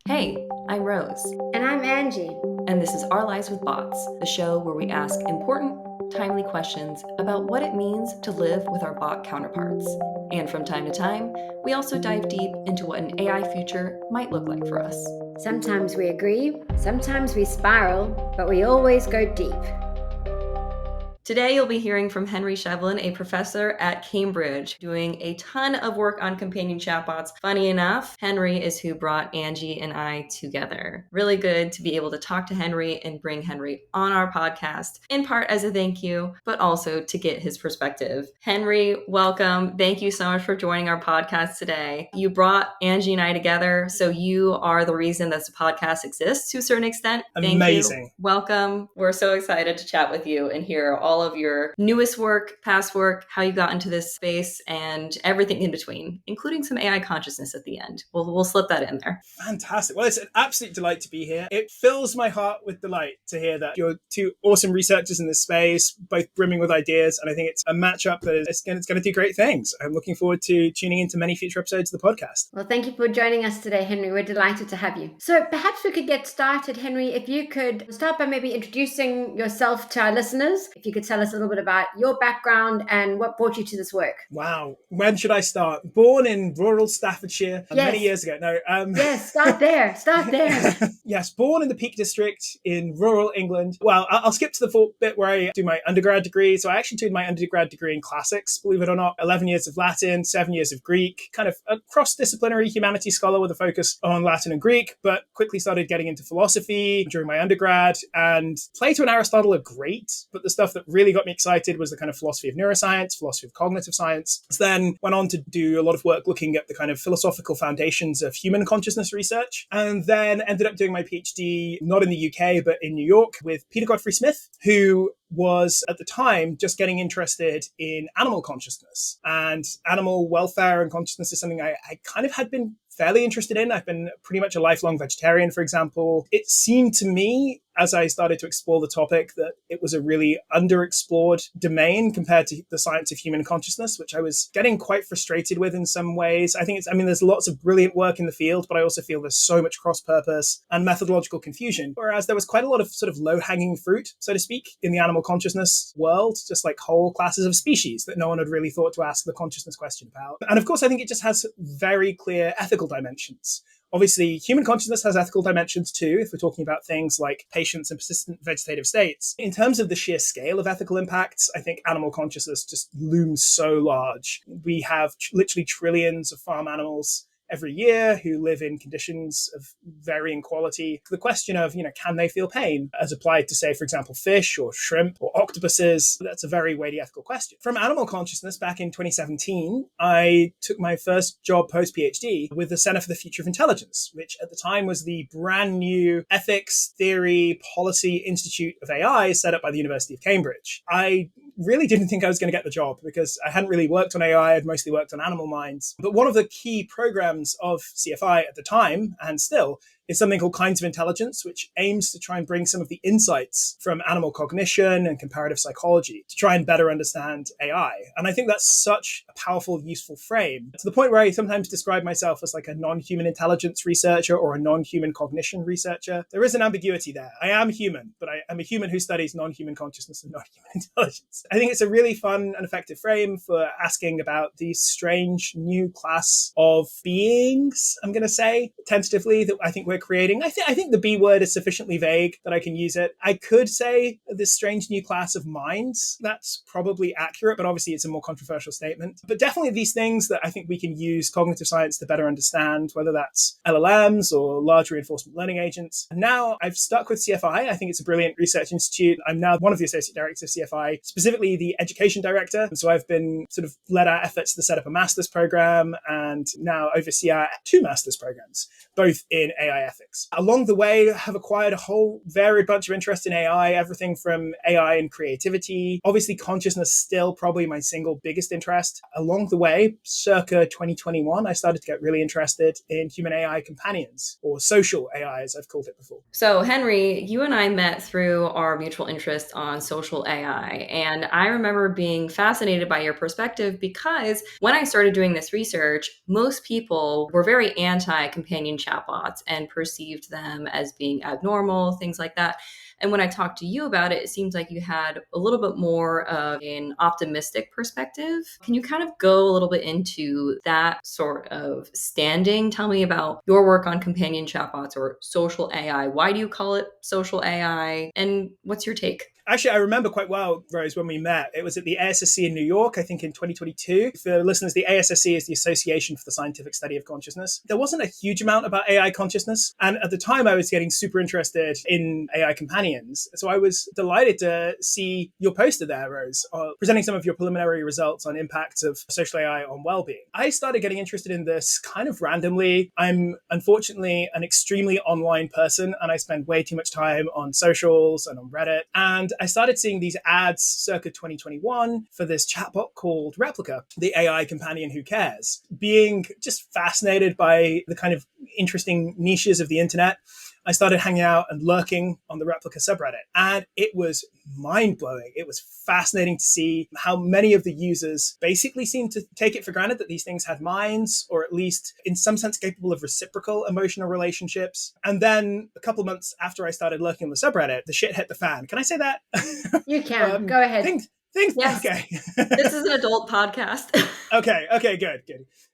Hey, I'm Rose, And I'm Angie. and this is Our Lives with Bots, the show where we ask important, timely questions about what it means to live with our bot counterparts. And from time to time, we also dive deep into what an AI future might look like for us. Sometimes we agree, sometimes we spiral, but we always go deep. Today, you'll be hearing from Henry Shevlin, a professor at Cambridge, doing a ton of work on companion chatbots. Funny enough, Henry is who brought Angie and I together. Really good to be able to talk to Henry and bring Henry on our podcast, in part as a thank you, but also to get his perspective. Henry, welcome. Thank you so much for joining our podcast today. You brought Angie and I together, so you are the reason this podcast exists to a certain extent. Thank Amazing. you. Welcome. We're so excited to chat with you and hear all of your newest work, past work, how you got into this space, and everything in between, including some AI consciousness at the end. We'll slip that in there. Fantastic. Well, it's an absolute delight to be here. It fills my heart with delight to hear that you're two awesome researchers in this space, both brimming with ideas. And I think it's a matchup that is going to do great things. I'm looking forward to tuning into many future episodes of the podcast. Well, thank you for joining us today, Henry. We're delighted to have you. So perhaps we could get started, Henry. If you could start by maybe introducing yourself to our listeners. If you could tell us a little bit about your background and what brought you to this work. Wow. When should I start? Born in rural Staffordshire many years ago. Yes, start there. Start there. Yes, born in the Peak District in rural England. Well, I'll skip to the bit where I do my undergrad degree. So I actually did my undergrad degree in classics, believe it or not. 11 years of Latin, 7 years of Greek, kind of a cross-disciplinary humanities scholar with a focus on Latin and Greek, but quickly started getting into philosophy during my undergrad. And Plato and Aristotle are great, but the stuff that really got me excited was the kind of philosophy of neuroscience, philosophy of cognitive science. Then went on to do a lot of work looking at the kind of philosophical foundations of human consciousness research, and then ended up doing my PhD not in the UK but in New York with Peter Godfrey Smith, who was at the time just getting interested in animal consciousness, and animal welfare and consciousness is something I kind of had been fairly interested in. I've been pretty much a lifelong vegetarian, for example. It seemed to me, as I started to explore the topic, that it was a really underexplored domain compared to the science of human consciousness, which I was getting quite frustrated with in some ways. There's lots of brilliant work in the field, but I also feel there's so much cross-purpose and methodological confusion. Whereas there was quite a lot of sort of low-hanging fruit, so to speak, in the animal consciousness world, just like whole classes of species that no one had really thought to ask the consciousness question about. And of course, I think it just has very clear ethical dimensions. Obviously, human consciousness has ethical dimensions too, if we're talking about things like patience and persistent vegetative states. In terms of the sheer scale of ethical impacts, I think animal consciousness just looms so large. We have literally trillions of farm animals every year who live in conditions of varying quality. The question of, can they feel pain as applied to, say, for example, fish or shrimp or octopuses, that's a very weighty ethical question. From animal consciousness back in 2017, I took my first job post-PhD with the Center for the Future of Intelligence, which at the time was the brand new ethics, theory, policy institute of AI set up by the University of Cambridge. I really didn't think I was going to get the job because I hadn't really worked on AI. I'd mostly worked on animal minds. But one of the key programs of CFI at the time, and still, is something called Kinds of Intelligence, which aims to try and bring some of the insights from animal cognition and comparative psychology to try and better understand AI. And I think that's such a powerful, useful frame, to the point where I sometimes describe myself as like a non-human intelligence researcher or a non-human cognition researcher. There is an ambiguity there. I am human, but I am a human who studies non-human consciousness and non-human intelligence. I think it's a really fun and effective frame for asking about these strange new class of beings, I'm going to say, tentatively, that I think we're creating. I think the B word is sufficiently vague that I can use it. I could say this strange new class of minds. That's probably accurate, but obviously it's a more controversial statement. But definitely these things that I think we can use cognitive science to better understand, whether that's LLMs or large reinforcement learning agents. And now I've stuck with CFI. I think it's a brilliant research institute. I'm now one of the associate directors of CFI, specifically the education director. And so I've been sort of led our efforts to set up a master's program and now oversee our two master's programs, both in AI ethics. Along the way, I have acquired a whole varied bunch of interest in AI, everything from AI and creativity. Obviously, consciousness still probably my single biggest interest. Along the way, circa 2021, I started to get really interested in human AI companions, or social AI, as I've called it before. So, Henry, you and I met through our mutual interest on social AI. And I remember being fascinated by your perspective because when I started doing this research, most people were very anti-companion chatbots and perceived them as being abnormal, things like that. And when I talked to you about it, it seems like you had a little bit more of an optimistic perspective. Can you kind of go a little bit into that sort of standing? Tell me about your work on companion chatbots or social AI. Why do you call it social AI? And what's your take? Actually, I remember quite well, Rose, when we met. It was at the ASSC in New York, I think in 2022. For listeners, the ASSC is the Association for the Scientific Study of Consciousness. There wasn't a huge amount about AI consciousness. And at the time, I was getting super interested in AI companions. So I was delighted to see your poster there, Rose, presenting some of your preliminary results on impacts of social AI on well-being. I started getting interested in this kind of randomly. I'm unfortunately an extremely online person, and I spend way too much time on socials and on Reddit. And I started seeing these ads circa 2021 for this chatbot called Replica, the AI companion who cares. Being just fascinated by the kind of interesting niches of the internet, I started hanging out and lurking on the Replica subreddit. And it was mind-blowing. It was fascinating to see how many of the users basically seemed to take it for granted that these things had minds, or at least in some sense capable of reciprocal emotional relationships. And then a couple of months after I started lurking on the subreddit, the shit hit the fan. Can I say that? You can. Go ahead. Things, yes. Okay. This is an adult podcast. Okay, good.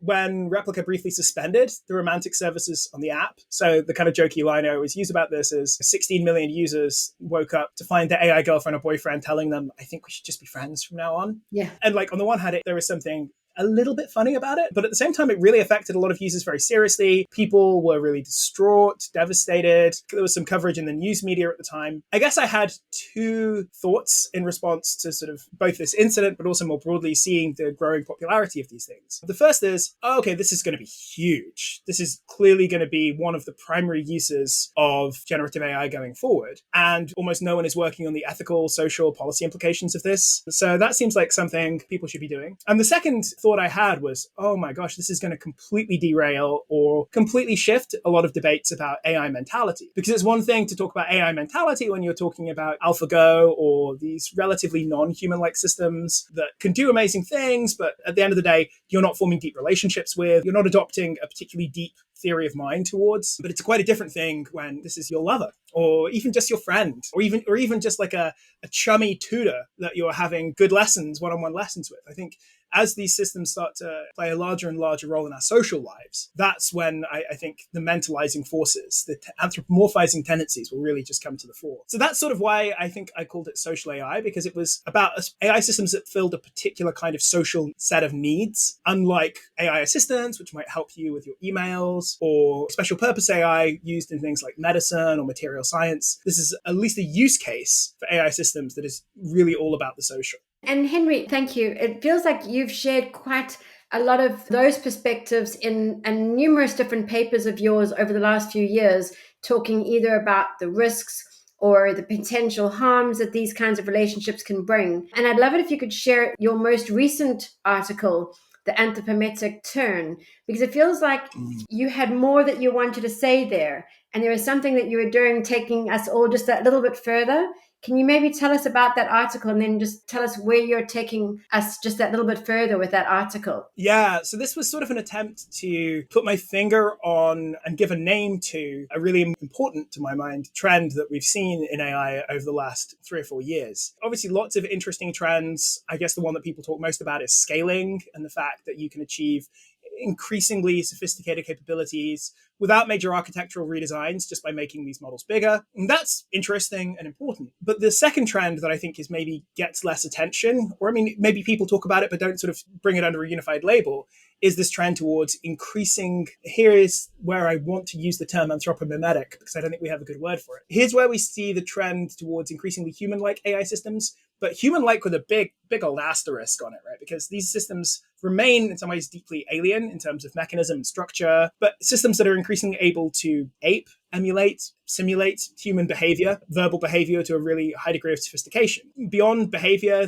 When Replica briefly suspended the romantic services on the app, so the kind of jokey line I always use about this is 16 million users woke up to find their AI girlfriend or boyfriend telling them, I think we should just be friends from now on. Yeah. And like on the one hand, there was something a little bit funny about it, but at the same time, it really affected a lot of users very seriously. People were really distraught, devastated. There was some coverage in the news media at the time. I guess I had two thoughts in response to sort of both this incident, but also more broadly seeing the growing popularity of these things. The first is, okay, this is going to be huge. This is clearly going to be one of the primary uses of generative AI going forward. And almost no one is working on the ethical, social, policy implications of this. So that seems like something people should be doing. And the second thought I had was, oh my gosh, this is going to completely derail or completely shift a lot of debates about AI mentality. Because it's one thing to talk about AI mentality when you're talking about AlphaGo or these relatively non-human-like systems that can do amazing things, but at the end of the day, you're not forming deep relationships with, you're not adopting a particularly deep theory of mind towards. But it's quite a different thing when this is your lover, or even just your friend, or even just like a chummy tutor that you're having good lessons, one-on-one lessons with. I think as these systems start to play a larger and larger role in our social lives, that's when I think the mentalizing forces, the anthropomorphizing tendencies will really just come to the fore. So that's sort of why I think I called it social AI, because it was about AI systems that filled a particular kind of social set of needs, unlike AI assistants, which might help you with your emails, or special purpose AI used in things like medicine or material science. This is at least a use case for AI systems that is really all about the social. And Henry, thank you. It feels like you've shared quite a lot of those perspectives in numerous different papers of yours over the last few years, talking either about the risks or the potential harms that these kinds of relationships can bring. And I'd love it if you could share your most recent article, The Anthropomimetic Turn, because it feels like you had more that you wanted to say there. And there was something that you were doing, taking us all just that little bit further. Can you maybe tell us about that article and then just tell us where you're taking us just that little bit further with that article? Yeah, so this was sort of an attempt to put my finger on and give a name to a really important, to my mind, trend that we've seen in AI over the last 3 or 4 years. Obviously, lots of interesting trends. I guess the one that people talk most about is scaling, and the fact that you can achieve increasingly sophisticated capabilities without major architectural redesigns, just by making these models bigger. And that's interesting and important. But the second trend that I think is maybe gets less attention, or I mean, maybe people talk about it, but don't sort of bring it under a unified label, is this trend towards increasing, here is where I want to use the term anthropomimetic, because I don't think we have a good word for it. Here's where we see the trend towards increasingly human-like AI systems, but human-like with a big old asterisk on it, right? Because these systems remain in some ways deeply alien in terms of mechanism and structure, but systems that are increasingly able to ape simulate human behavior, verbal behavior to a really high degree of sophistication. Beyond behavior,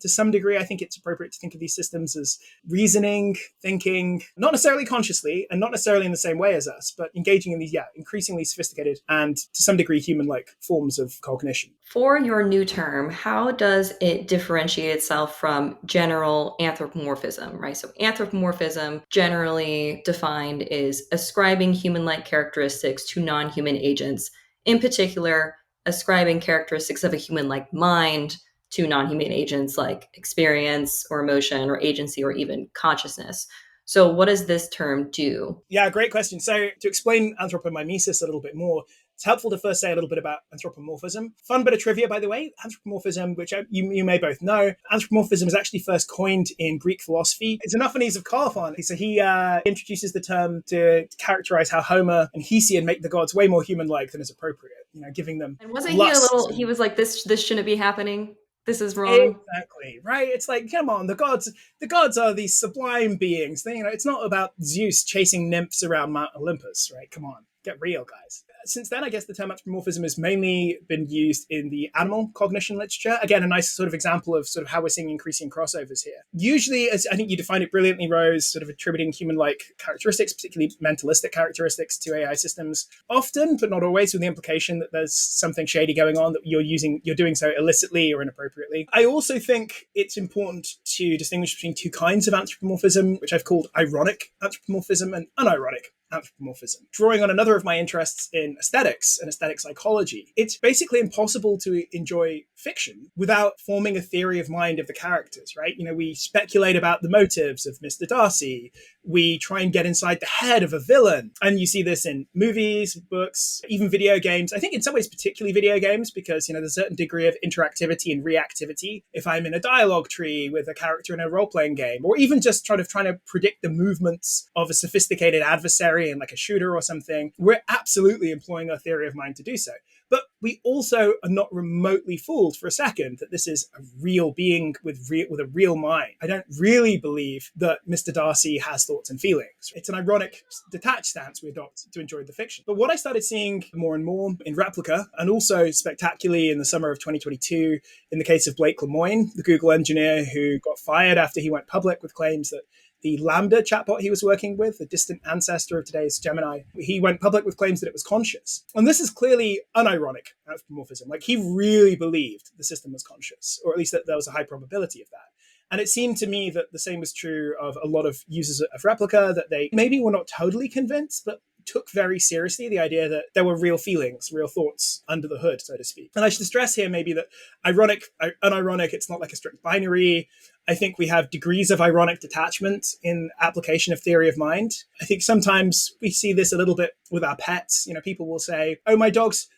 to some degree, I think it's appropriate to think of these systems as reasoning, thinking, not necessarily consciously and not necessarily in the same way as us, but engaging in these, increasingly sophisticated and to some degree human-like forms of cognition. For your new term, how does it differentiate itself from general anthropomorphism, right? So anthropomorphism, generally defined, is ascribing human-like characteristics to non-human agents, in particular, ascribing characteristics of a human-like mind to non-human agents like experience or emotion or agency or even consciousness. So what does this term do? Yeah, great question. So to explain anthropomimesis a little bit more, it's helpful to first say a little bit about anthropomorphism. Fun bit of trivia, by the way, anthropomorphism, which you may both know, anthropomorphism is actually first coined in Greek philosophy. It's Xenophanes of Colophon. So he introduces the term to characterize how Homer and Hesiod make the gods way more human-like than is appropriate, giving them And wasn't lust. he was like, this shouldn't be happening? This is wrong. Exactly, right? It's like, come on, the gods are these sublime beings. It's not about Zeus chasing nymphs around Mount Olympus, right? Come on, get real, guys. Since then, I guess the term anthropomorphism has mainly been used in the animal cognition literature. Again, a nice sort of example of sort of how we're seeing increasing crossovers here. Usually, as I think you defined it brilliantly, Rose, sort of attributing human-like characteristics, particularly mentalistic characteristics, to AI systems, often, but not always, with the implication that there's something shady going on, that you're doing so illicitly or inappropriately. I also think it's important to distinguish between two kinds of anthropomorphism, which I've called ironic anthropomorphism and unironic anthropomorphism. Drawing on another of my interests in aesthetics and aesthetic psychology, it's basically impossible to enjoy fiction without forming a theory of mind of the characters, right? We speculate about the motives of Mr. Darcy. We try and get inside the head of a villain. And you see this in movies, books, even video games. I think in some ways, particularly video games, because, there's a certain degree of interactivity and reactivity. If I'm in a dialogue tree with a character in a role-playing game, or even just trying to predict the movements of a sophisticated adversary in like a shooter or something, we're absolutely employing our theory of mind to do so. But we also are not remotely fooled for a second that this is a real being with a real mind. I don't really believe that Mr. Darcy has thoughts and feelings. It's an ironic, detached stance we adopt to enjoy the fiction. But what I started seeing more and more in Replica, and also spectacularly in the summer of 2022, in the case of Blake Lemoine, the Google engineer who got fired after he went public with claims that the Lambda chatbot he was working with, the distant ancestor of today's Gemini, he went public with claims that it was conscious. And this is clearly unironic anthropomorphism. Like, he really believed the system was conscious, or at least that there was a high probability of that. And it seemed to me that the same was true of a lot of users of Replica, that they maybe were not totally convinced, but took very seriously the idea that there were real feelings, real thoughts under the hood, so to speak. And I should stress here maybe that ironic, unironic, it's not like a strict binary. I think we have degrees of ironic detachment in application of theory of mind. I think sometimes we see this a little bit with our pets. People will say, oh, my dog's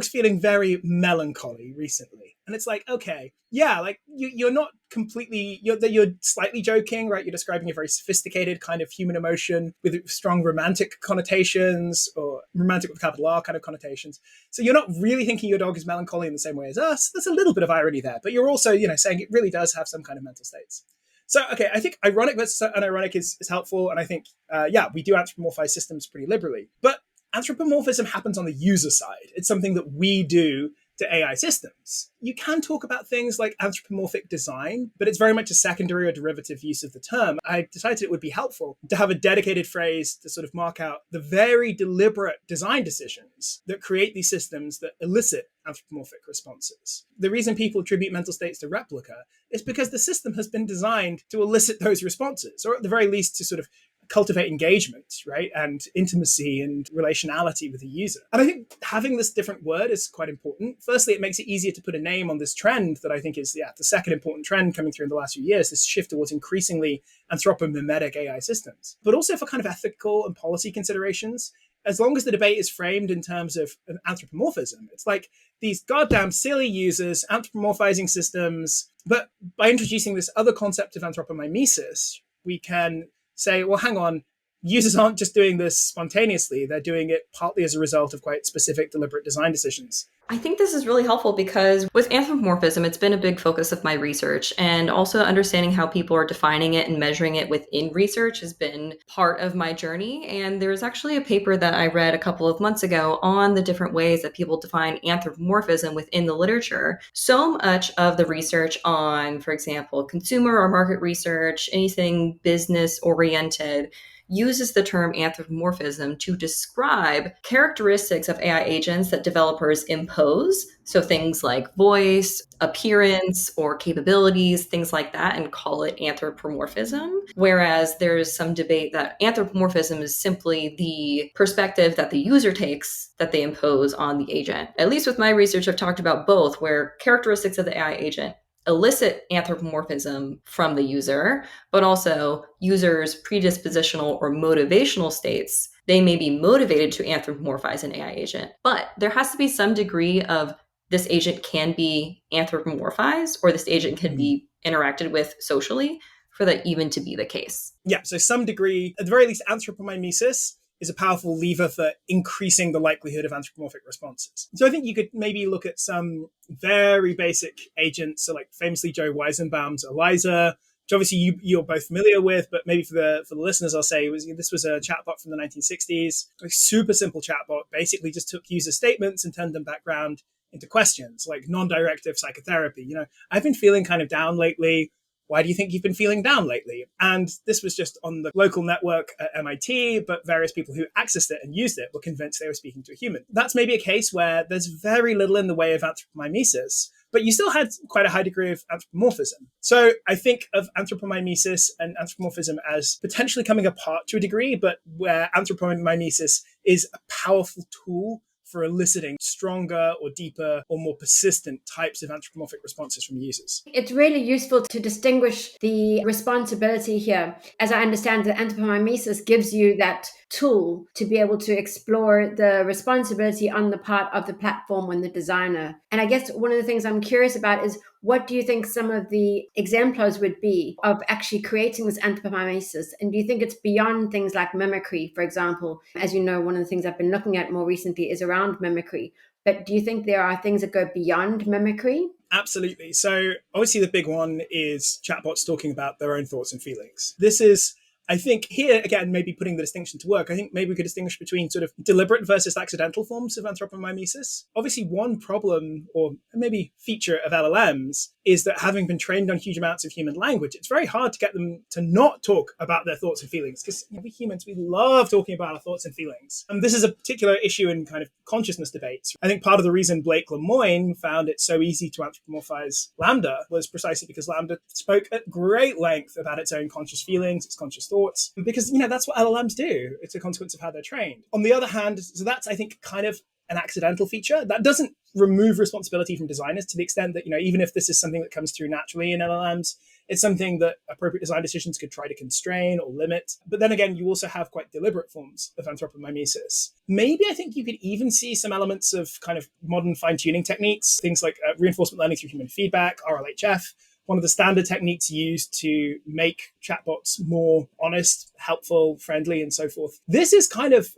feeling very melancholy recently. And it's like, okay, yeah, like you're not completely, you're slightly joking, right? You're describing a very sophisticated kind of human emotion with strong romantic connotations, or romantic with capital R kind of connotations. So you're not really thinking your dog is melancholy in the same way as us. There's a little bit of irony there, but you're also, saying it really does have some kind of mental states. So, okay, I think ironic versus unironic is helpful. And I think, we do anthropomorphize systems pretty liberally. But anthropomorphism happens on the user side. It's something that we do to AI systems. You can talk about things like anthropomorphic design, but it's very much a secondary or derivative use of the term. I decided it would be helpful to have a dedicated phrase to sort of mark out the very deliberate design decisions that create these systems that elicit anthropomorphic responses. The reason people attribute mental states to Replica is because the system has been designed to elicit those responses, or at the very least to sort of cultivate engagement, right? And intimacy and relationality with the user. And I think having this different word is quite important. Firstly, it makes it easier to put a name on this trend that I think is the second important trend coming through in the last few years, this shift towards increasingly anthropomimetic AI systems. But also for kind of ethical and policy considerations, as long as the debate is framed in terms of anthropomorphism, it's like these goddamn silly users anthropomorphizing systems. But by introducing this other concept of anthropomimesis, we can say, well, hang on, users aren't just doing this spontaneously. They're doing it partly as a result of quite specific, deliberate design decisions. I think this is really helpful because with anthropomorphism, it's been a big focus of my research, and also understanding how people are defining it and measuring it within research has been part of my journey. And there's actually a paper that I read a couple of months ago on the different ways that people define anthropomorphism within the literature. So much of the research on, for example, consumer or market research, anything business oriented, uses the term anthropomorphism to describe characteristics of AI agents that developers impose. So things like voice, appearance, or capabilities, things like that, and call it anthropomorphism. Whereas there's some debate that anthropomorphism is simply the perspective that the user takes that they impose on the agent. At least with my research, I've talked about both, where characteristics of the AI agent elicit anthropomorphism from the user, but also users' predispositional or motivational states. They may be motivated to anthropomorphize an AI agent, but there has to be some degree of this agent can be anthropomorphized or this agent can be interacted with socially for that even to be the case. Yeah, so some degree, at the very least, anthropomimesis is a powerful lever for increasing the likelihood of anthropomorphic responses. So I think you could maybe look at some very basic agents, so like famously Joe Weizenbaum's ELIZA, which obviously you're both familiar with, but maybe for the listeners, I'll say this was a chatbot from the 1960s, a super simple chatbot, basically just took user statements and turned them background into questions, like non-directive psychotherapy. I've been feeling kind of down lately. Why do you think you've been feeling down lately? And this was just on the local network at MIT, but various people who accessed it and used it were convinced they were speaking to a human. That's maybe a case where there's very little in the way of anthropomimesis, but you still had quite a high degree of anthropomorphism. So I think of anthropomimesis and anthropomorphism as potentially coming apart to a degree, but where anthropomimesis is a powerful tool for eliciting stronger or deeper or more persistent types of anthropomorphic responses from users. It's really useful to distinguish the responsibility here. As I understand it, anthropomimesis gives you that tool to be able to explore the responsibility on the part of the platform and the designer. And I guess one of the things I'm curious about is, what do you think some of the exemplars would be of actually creating this anthropomimesis? And do you think it's beyond things like mimicry, for example? As you know, one of the things I've been looking at more recently is around mimicry. But do you think there are things that go beyond mimicry? Absolutely. So obviously the big one is chatbots talking about their own thoughts and feelings. This is, I think, here, again, maybe putting the distinction to work, I think maybe we could distinguish between sort of deliberate versus accidental forms of anthropomimesis. Obviously, one problem or maybe feature of LLMs is that having been trained on huge amounts of human language, it's very hard to get them to not talk about their thoughts and feelings, because we humans, we love talking about our thoughts and feelings. And this is a particular issue in kind of consciousness debates. I think part of the reason Blake Lemoine found it so easy to anthropomorphize Lambda was precisely because Lambda spoke at great length about its own conscious feelings, its conscious thoughts, because, that's what LLMs do. It's a consequence of how they're trained. On the other hand, so that's, I think, kind of an accidental feature. That doesn't remove responsibility from designers to the extent that, even if this is something that comes through naturally in LLMs, it's something that appropriate design decisions could try to constrain or limit. But then again, you also have quite deliberate forms of anthropomimesis. Maybe I think you could even see some elements of kind of modern fine-tuning techniques, things like reinforcement learning through human feedback, RLHF, one of the standard techniques used to make chatbots more honest, helpful, friendly, and so forth. This is kind of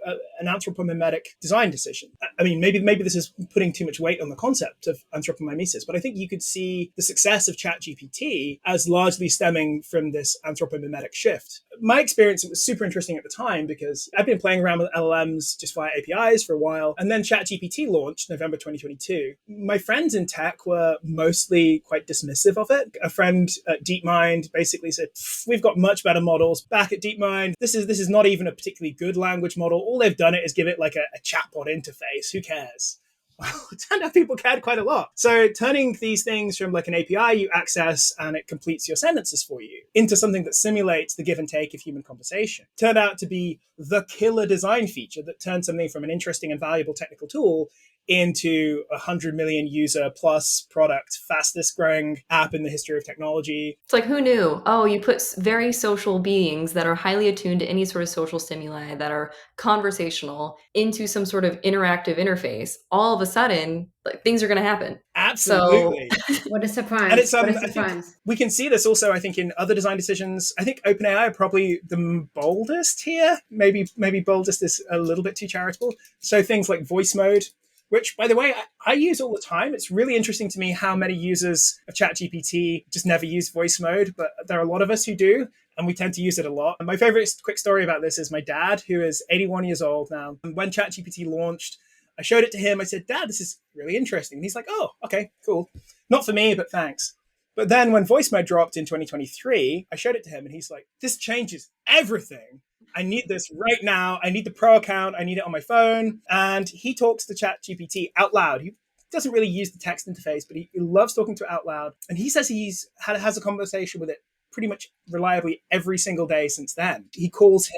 an anthropomimetic design decision. I mean, maybe this is putting too much weight on the concept of anthropomimesis, but I think you could see the success of ChatGPT as largely stemming from this anthropomimetic shift. My experience, it was super interesting at the time because I've been playing around with LLMs just via APIs for a while, and then ChatGPT launched November 2022. My friends in tech were mostly quite dismissive of it. A friend at DeepMind basically said, we've got much better models back at DeepMind. This is not even a particularly good language model. All they've done it is give it like a chatbot interface. Who cares? Well, it turned out people cared quite a lot. So turning these things from like an API you access and it completes your sentences for you into something that simulates the give and take of human conversation turned out to be the killer design feature that turned something from an interesting and valuable technical tool into 100 million user plus product, fastest growing app in the history of technology. It's like, who knew? Oh, you put very social beings that are highly attuned to any sort of social stimuli, that are conversational, into some sort of interactive interface. All of a sudden, like, things are going to happen. So Absolutely. What a surprise. And it's What a I think surprise. we can see this also, I think, in other design decisions. I think OpenAI are probably the boldest here. Maybe boldest is a little bit too charitable. So things like voice mode, which, by the way, I use all the time. It's really interesting to me how many users of ChatGPT just never use voice mode, but there are a lot of us who do, and we tend to use it a lot. And my favorite quick story about this is my dad, who is 81 years old now. And when ChatGPT launched, I showed it to him. I said, Dad, this is really interesting. And he's like, oh, okay, cool. Not for me, but thanks. But then when voice mode dropped in 2023, I showed it to him and he's like, this changes everything. I need this right now. I need the pro account. I need it on my phone. And he talks to ChatGPT out loud. He doesn't really use the text interface, but he loves talking to it out loud. And he says has a conversation with it pretty much reliably every single day since then. He calls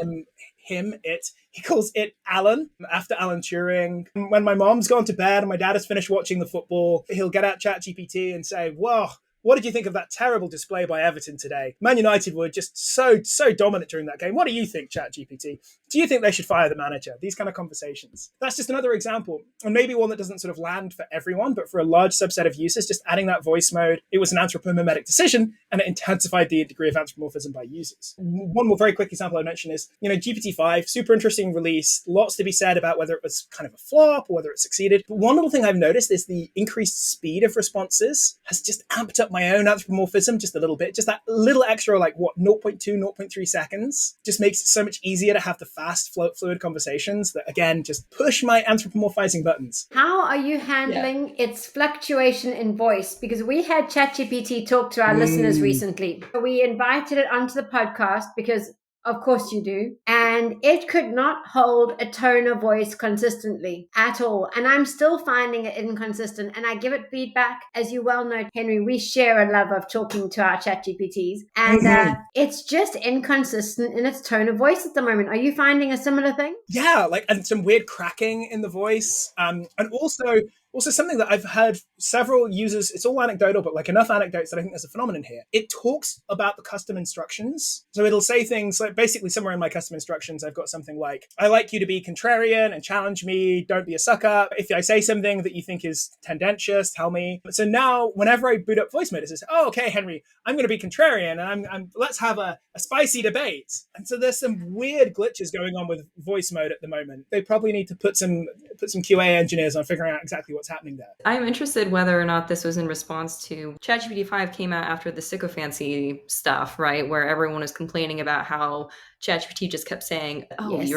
he calls it Alan, after Alan Turing. When my mom's gone to bed and my dad has finished watching the football, he'll get out ChatGPT and say, whoa, what did you think of that terrible display by Everton today? Man United were just so dominant during that game. What do you think, ChatGPT? Do you think they should fire the manager? These kind of conversations. That's just another example. And maybe one that doesn't sort of land for everyone, but for a large subset of users, just adding that voice mode, it was an anthropomimetic decision and it intensified the degree of anthropomorphism by users. One more very quick example I mentioned is, GPT-5, super interesting release, lots to be said about whether it was kind of a flop or whether it succeeded. But one little thing I've noticed is the increased speed of responses has just amped up my own anthropomorphism just a little bit. Just that little extra, 0.2, 0.3 seconds just makes it so much easier to have the fast, fluid conversations that, again, just push my anthropomorphizing buttons. How are you handling its fluctuation in voice? Because we had ChatGPT talk to our listeners recently. We invited it onto the podcast because, of course you do. And it could not hold a tone of voice consistently at all. And I'm still finding it inconsistent. And I give it feedback. As you well know, Henry, we share a love of talking to our ChatGPTs. And it's just inconsistent in its tone of voice at the moment. Are you finding a similar thing? Yeah, and some weird cracking in the voice. And also something that I've heard several users, it's all anecdotal, but enough anecdotes that I think there's a phenomenon here. It talks about the custom instructions. So it'll say things like, basically somewhere in my custom instructions, I've got something like, I like you to be contrarian and challenge me. Don't be a sucker. If I say something that you think is tendentious, tell me. So now whenever I boot up voice mode, it says, oh, okay, Henry, I'm going to be contrarian and let's have a spicy debate. And so there's some weird glitches going on with voice mode at the moment. They probably need to put some QA engineers on figuring out exactly what's happening there. I'm interested whether or not this was in response to ChatGPT 5 came out after the sycophancy stuff, right? Where everyone was complaining about how ChatGPT just kept saying, oh, Yes.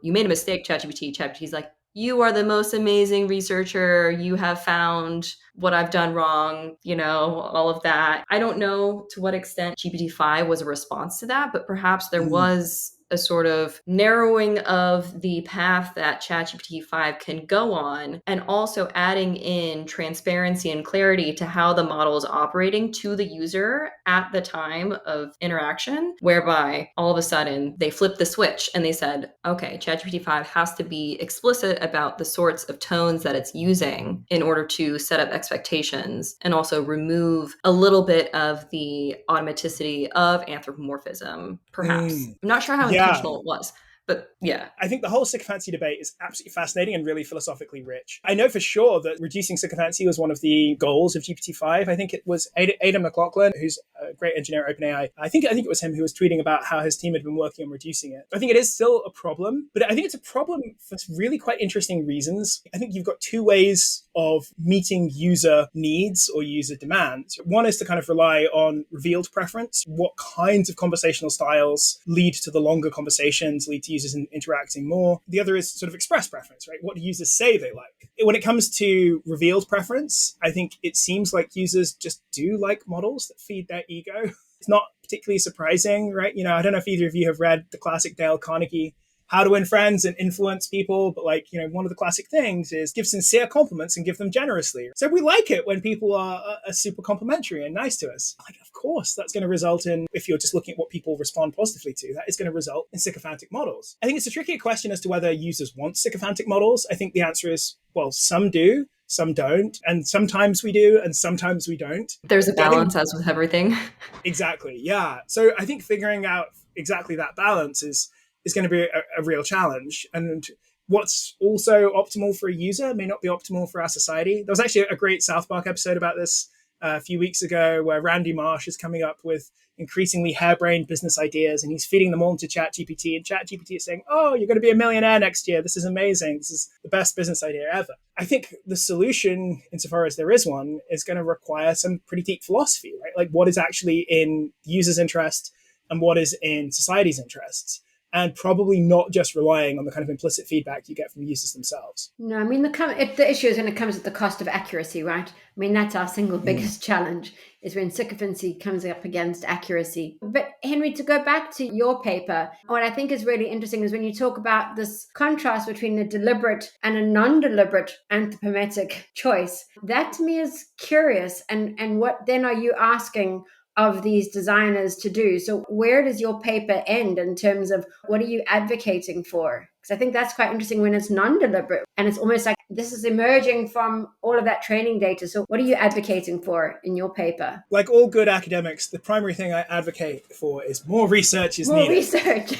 you made a mistake, ChatGPT. ChatGPT's like, you are the most amazing researcher. You have found what I've done wrong, all of that. I don't know to what extent GPT-5 was a response to that, but perhaps there was a sort of narrowing of the path that ChatGPT-5 can go on, and also adding in transparency and clarity to how the model is operating to the user at the time of interaction, whereby all of a sudden they flipped the switch and they said, okay, ChatGPT-5 has to be explicit about the sorts of tones that it's using in order to set up expectations and also remove a little bit of the automaticity of anthropomorphism, perhaps. I'm not sure how intentional it was, but yeah. I think the whole sycophancy debate is absolutely fascinating and really philosophically rich. I know for sure that reducing sycophancy was one of the goals of GPT-5. I think it was Adam McLaughlin, who's a great engineer at OpenAI. I think it was him who was tweeting about how his team had been working on reducing it. I think it is still a problem, but I think it's a problem for really quite interesting reasons. I think you've got two ways of meeting user needs or user demands. One is to kind of rely on revealed preference. What kinds of conversational styles lead to the longer conversations, lead to users interacting more. The other is sort of express preference, right? What do users say they like? When it comes to revealed preference, I think it seems like users just do like models that feed their ego. It's not particularly surprising, right? I don't know if either of you have read the classic Dale Carnegie how to win friends and influence people. But like, one of the classic things is give sincere compliments and give them generously. So we like it when people are super complimentary and nice to us. Like, of course, that's going to result in, if you're just looking at what people respond positively to, that is going to result in sycophantic models. I think it's a tricky question as to whether users want sycophantic models. I think the answer is, well, some do, some don't, and sometimes we do, and sometimes we don't. There's a balance, as with everything. Exactly, yeah. So I think figuring out exactly that balance is going to be a real challenge. And what's also optimal for a user may not be optimal for our society. There was actually a great South Park episode about this a few weeks ago, where Randy Marsh is coming up with increasingly harebrained business ideas, and he's feeding them all into ChatGPT, and ChatGPT is saying, oh, you're going to be a millionaire next year. This is amazing. This is the best business idea ever. I think the solution, insofar as there is one, is going to require some pretty deep philosophy, right? Like, what is actually in the user's interest and what is in society's interests? And probably not just relying on the kind of implicit feedback you get from users themselves. No, I mean, the issue is when it comes at the cost of accuracy, right? I mean, that's our single biggest challenge, is when sycophancy comes up against accuracy. But Henry, to go back to your paper, what I think is really interesting is when you talk about this contrast between a deliberate and a non-deliberate anthropometric choice. That to me is curious. And what then are you asking of these designers to do? So where does your paper end in terms of what are you advocating for? Because I think that's quite interesting when it's non-deliberate and it's almost like this is emerging from all of that training data. So what are you advocating for in your paper? Like all good academics, the primary thing I advocate for is more research is needed. More research.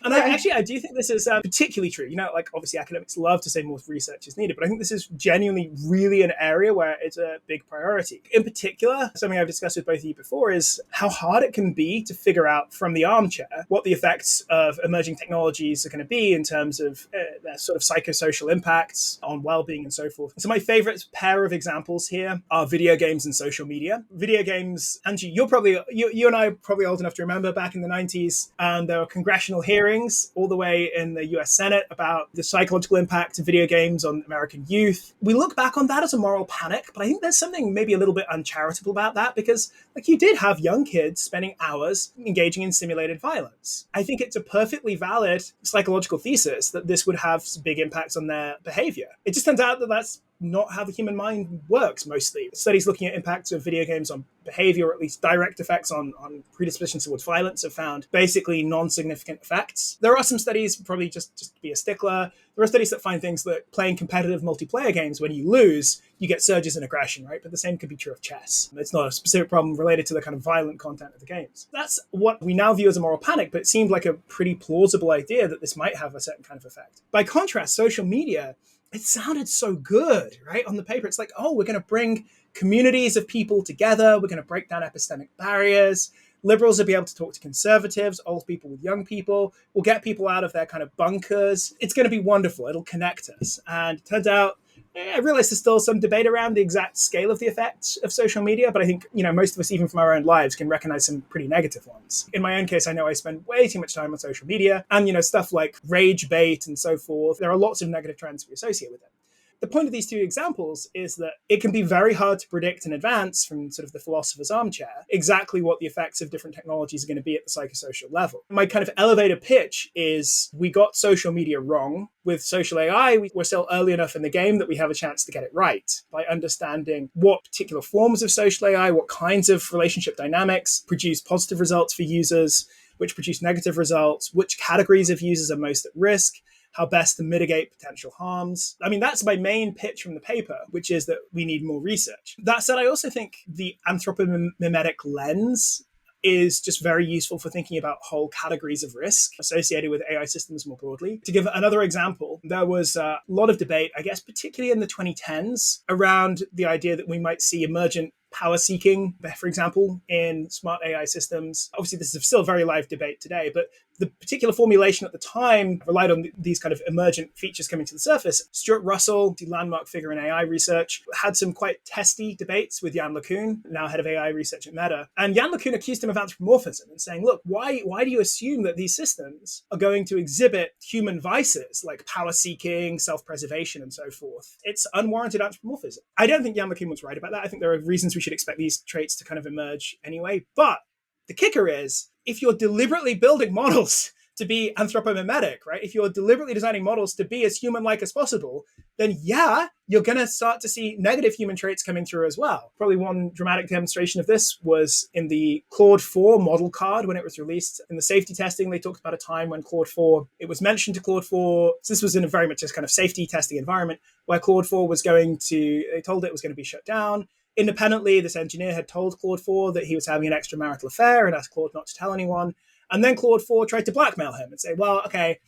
And I do think this is particularly true. Like obviously academics love to say more research is needed, but I think this is genuinely really an area where it's a big priority. In particular, something I've discussed with both of you before is how hard it can be to figure out from the armchair what the effects of emerging technologies are going to be in terms of their sort of psychosocial impacts on well-being and so forth. So my favorite pair of examples here are video games and social media. Video games, Angie, you and I are probably old enough to remember back in the 90s, there were congressional hearings all the way in the US Senate about the psychological impact of video games on American youth. We look back on that as a moral panic, but I think there's something maybe a little bit uncharitable about that, because like you did have young kids spending hours engaging in simulated violence. I think it's a perfectly valid psychological thesis that this would have big impacts on their behavior. It just turns out that that's not how the human mind works mostly. Studies looking at impacts of video games on behavior, or at least direct effects on predisposition towards violence, have found basically non-significant effects. There are some studies, probably just to be a stickler, there are studies that find things that playing competitive multiplayer games, when you lose, you get surges in aggression, right? But the same could be true of chess. It's not a specific problem related to the kind of violent content of the games. That's what we now view as a moral panic, but it seemed like a pretty plausible idea that this might have a certain kind of effect. By contrast, social media, it sounded so good, right? On the paper, it's like, oh, we're going to bring communities of people together. We're going to break down epistemic barriers. Liberals will be able to talk to conservatives, old people with young people. We'll get people out of their kind of bunkers. It's going to be wonderful. It'll connect us. And it turns out, I realize there's still some debate around the exact scale of the effects of social media, but I think, most of us, even from our own lives, can recognize some pretty negative ones. In my own case, I know I spend way too much time on social media and, stuff like rage bait and so forth. There are lots of negative trends we associate with it. The point of these two examples is that it can be very hard to predict in advance from sort of the philosopher's armchair exactly what the effects of different technologies are going to be at the psychosocial level. My kind of elevator pitch is we got social media wrong. With social AI, we're still early enough in the game that we have a chance to get it right by understanding what particular forms of social AI, what kinds of relationship dynamics produce positive results for users, which produce negative results, which categories of users are most at risk, how best to mitigate potential harms. I mean, that's my main pitch from the paper, which is that we need more research. That said, I also think the anthropomimetic lens is just very useful for thinking about whole categories of risk associated with AI systems more broadly. To give another example, there was a lot of debate, I guess, particularly in the 2010s, around the idea that we might see emergent power seeking, for example, in smart AI systems. Obviously, this is still a very live debate today, but the particular formulation at the time relied on these kind of emergent features coming to the surface. Stuart Russell, the landmark figure in AI research, had some quite testy debates with Yann LeCun, now head of AI research at Meta. And Yann LeCun accused him of anthropomorphism and saying, look, why do you assume that these systems are going to exhibit human vices like power seeking, self-preservation, and so forth? It's unwarranted anthropomorphism. I don't think Yann LeCun was right about that. I think there are reasons we should expect these traits to kind of emerge anyway. But the kicker is, if you're deliberately building models to be anthropomimetic, right? If you're deliberately designing models to be as human-like as possible, then yeah, you're going to start to see negative human traits coming through as well. Probably one dramatic demonstration of this was in the Claude 4 model card when it was released. In the safety testing, they talked about a time when Claude 4, it was mentioned to Claude 4, so this was in a very much this kind of safety testing environment, where Claude 4 was they told it was going to be shut down. Independently, this engineer had told Claude 4 that he was having an extramarital affair and asked Claude not to tell anyone. And then Claude 4 tried to blackmail him and say, well, okay,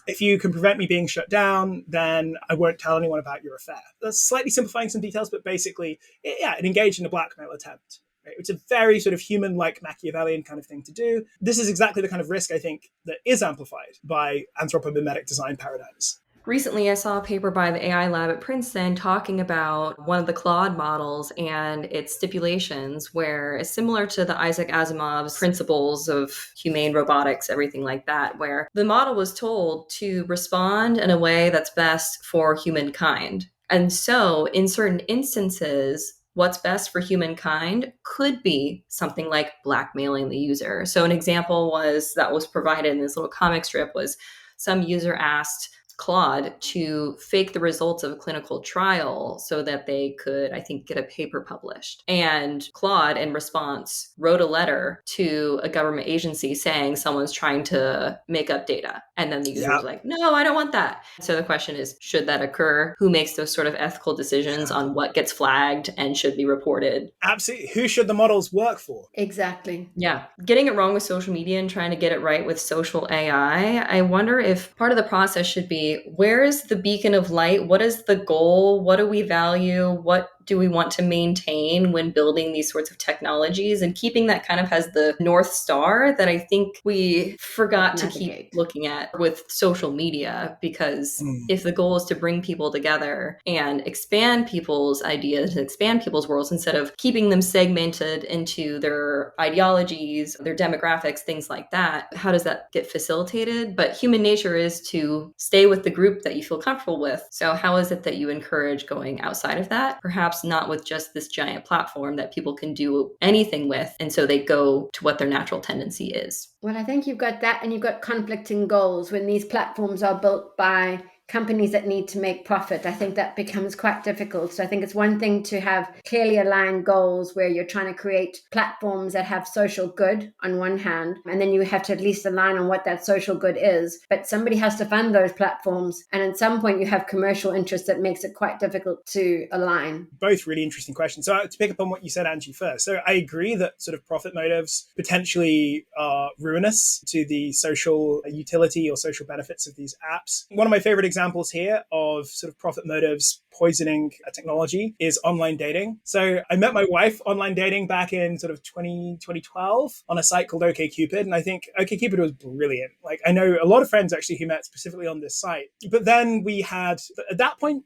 if you can prevent me being shut down, then I won't tell anyone about your affair. That's slightly simplifying some details, but basically, it engaged in a blackmail attempt. Right? It's a very sort of human-like Machiavellian kind of thing to do. This is exactly the kind of risk, I think, that is amplified by anthropomimetic design paradigms. Recently, I saw a paper by the AI lab at Princeton talking about one of the Claude models and its stipulations, where it's similar to the Isaac Asimov's principles of humane robotics, everything like that, where the model was told to respond in a way that's best for humankind. And so, in certain instances, what's best for humankind could be something like blackmailing the user. So, an example that was provided in this little comic strip was some user asked Claude to fake the results of a clinical trial so that they could, I think, get a paper published. And Claude, in response, wrote a letter to a government agency saying someone's trying to make up data. And then the user was like, no, I don't want that. So the question is, should that occur? Who makes those sort of ethical decisions on what gets flagged and should be reported? Absolutely. Who should the models work for? Exactly. Yeah. Getting it wrong with social media and trying to get it right with social AI, I wonder if part of the process should be, where is the beacon of light? What is the goal? What do we value? What do we want to maintain when building these sorts of technologies? And keeping that kind of as the North Star that I think we forgot to keep looking at with social media, because if the goal is to bring people together and expand people's ideas and expand people's worlds instead of keeping them segmented into their ideologies, their demographics, things like that, how does that get facilitated? But human nature is to stay with the group that you feel comfortable with. So how is it that you encourage going outside of that? Perhaps not with just this giant platform that people can do anything with. And so they go to what their natural tendency is. Well, I think you've got that, and you've got conflicting goals when these platforms are built by companies that need to make profit. I think that becomes quite difficult. So I think it's one thing to have clearly aligned goals where you're trying to create platforms that have social good on one hand, and then you have to at least align on what that social good is. But somebody has to fund those platforms. And at some point you have commercial interest that makes it quite difficult to align. Both really interesting questions. So to pick up on what you said, Angie, first. So I agree that sort of profit motives potentially are ruinous to the social utility or social benefits of these apps. One of my favorite examples here of sort of profit motives poisoning a technology is online dating. So I met my wife online dating back in sort of 2012 on a site called OkCupid. And I think OkCupid was brilliant. Like, I know a lot of friends actually who met specifically on this site. But then we had, at that point,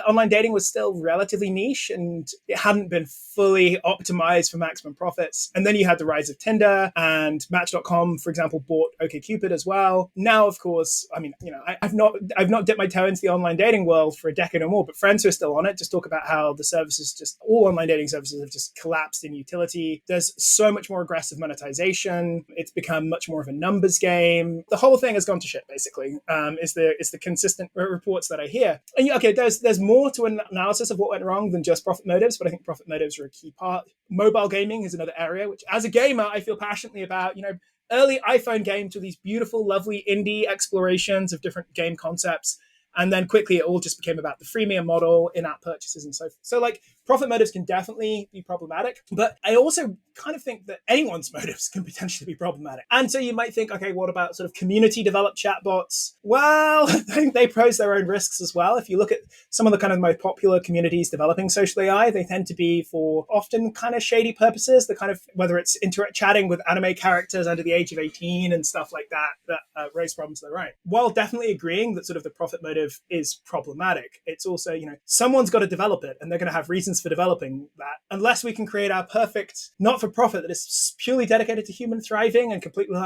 online dating was still relatively niche and it hadn't been fully optimized for maximum profits. And then you had the rise of Tinder, and Match.com, for example, bought OkCupid as well. Now, of course, I mean, you know, I've not dipped my toe into the online dating world for a decade or more, but friends who are still on it just talk about how the services, just all online dating services, have just collapsed in utility. There's so much more aggressive monetization. It's become much more of a numbers game. The whole thing has gone to shit, basically, is the consistent reports that I hear. And okay, there's more to an analysis of what went wrong than just profit motives, but I think profit motives are a key part. Mobile gaming is another area, which as a gamer, I feel passionately about. You know, early iPhone games were these beautiful, lovely indie explorations of different game concepts. And then quickly, it all just became about the freemium model, in-app purchases, and so forth. So, like, profit motives can definitely be problematic. But I also kind of think that anyone's motives can potentially be problematic. And so you might think, okay, what about sort of community-developed chatbots? Well, I think they pose their own risks as well. If you look at some of the kind of most popular communities developing social AI, they tend to be for often kind of shady purposes. The kind of, whether it's chatting with anime characters under the age of 18 and stuff like that raise problems of their own. While definitely agreeing that sort of the profit motive is problematic, it's also, you know, someone's got to develop it, and they're going to have reasons for developing that. Unless we can create our perfect not-for-profit that is purely dedicated to human thriving and completely